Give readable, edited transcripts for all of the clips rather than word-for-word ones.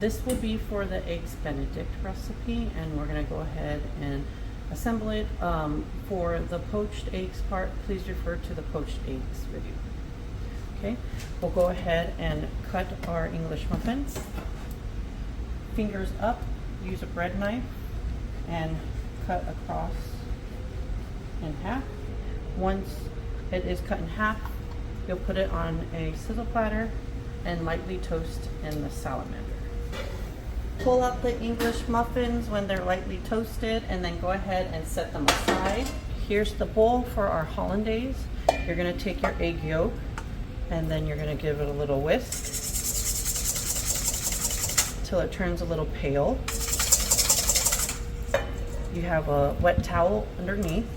This will be for the Eggs Benedict recipe, and we're going to go ahead and assemble it. For the poached eggs part, please refer to the poached eggs video. Okay, we'll go ahead and cut our English muffins. Fingers up, use a bread knife, and cut across in half. Once it is cut in half, you'll put it on a sizzle platter and lightly toast in the salamander. Pull out the English muffins when they're lightly toasted and then go ahead and set them aside. Here's the bowl for our hollandaise. You're going to take your egg yolk and then you're going to give it a little whisk till it turns a little pale. You have a wet towel underneath,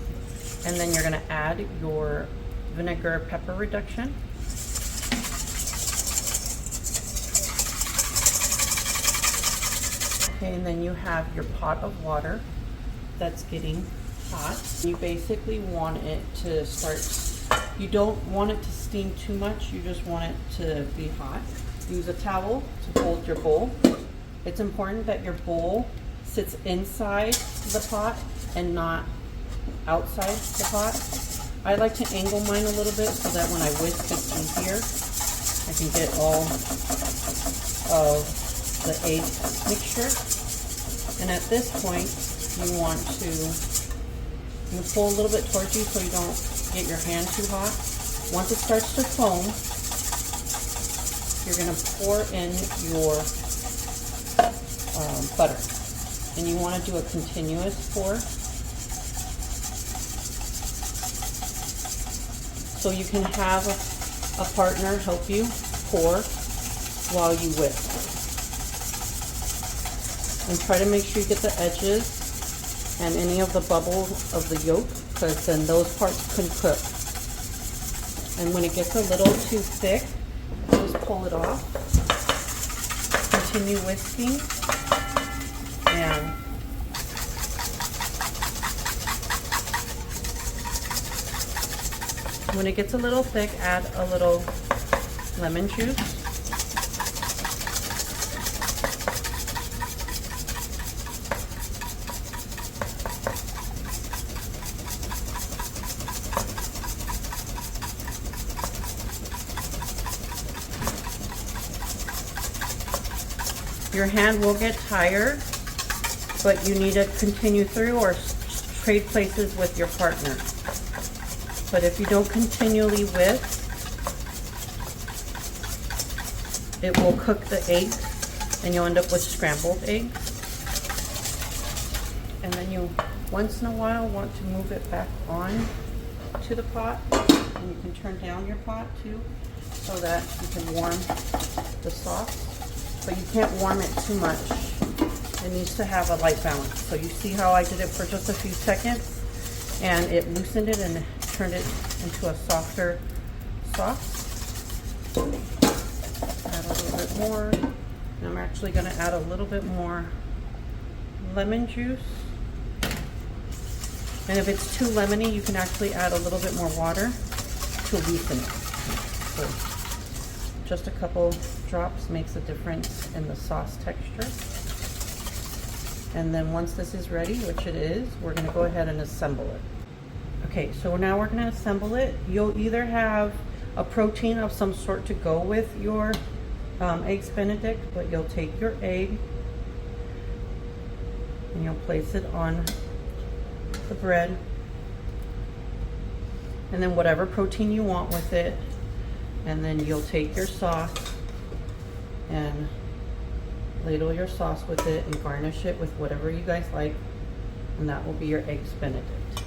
and then you're going to add your vinegar pepper reduction. Okay, and then you have your pot of water that's getting hot. You basically want it to start, you don't want it to steam too much, you just want it to be hot. Use a towel to hold your bowl. It's important that your bowl sits inside the pot and not outside the pot. I like to angle mine a little bit so that when I whisk it's easier. I can get all of the egg mixture. And at this point, you want to pull a little bit towards you so you don't get your hand too hot. Once it starts to foam, you're going to pour in your butter. And you want to do a continuous pour. So you can have a partner help you pour while you whisk. And try to make sure you get the edges and any of the bubbles of the yolk, because then those parts can cook. And when it gets a little too thick, just pull it off. Continue whisking. And when it gets a little thick, add a little lemon juice. Your hand will get tired, but you need to continue through or trade places with your partner. But if you don't continually whisk, it will cook the eggs and you'll end up with scrambled eggs. And then you, once in a while, want to move it back on to the pot. And you can turn down your pot too so that you can warm the sauce. But you can't warm it too much. It needs to have a light balance. So you see how I did it for just a few seconds and it loosened it and turned it into a softer sauce. Add a little bit more. And I'm actually going to add a little bit more lemon juice. And if it's too lemony, you can actually add a little bit more water to loosen it. So just a couple drops makes a difference in the sauce texture. And then once this is ready, which it is, we're going to go ahead and assemble it. Okay, so now we're going to assemble it. You'll either have a protein of some sort to go with your Eggs Benedict, but you'll take your egg and you'll place it on the bread. And then whatever protein you want with it. And then you'll take your sauce and ladle your sauce with it and garnish it with whatever you guys like. And that will be your Eggs Benedict.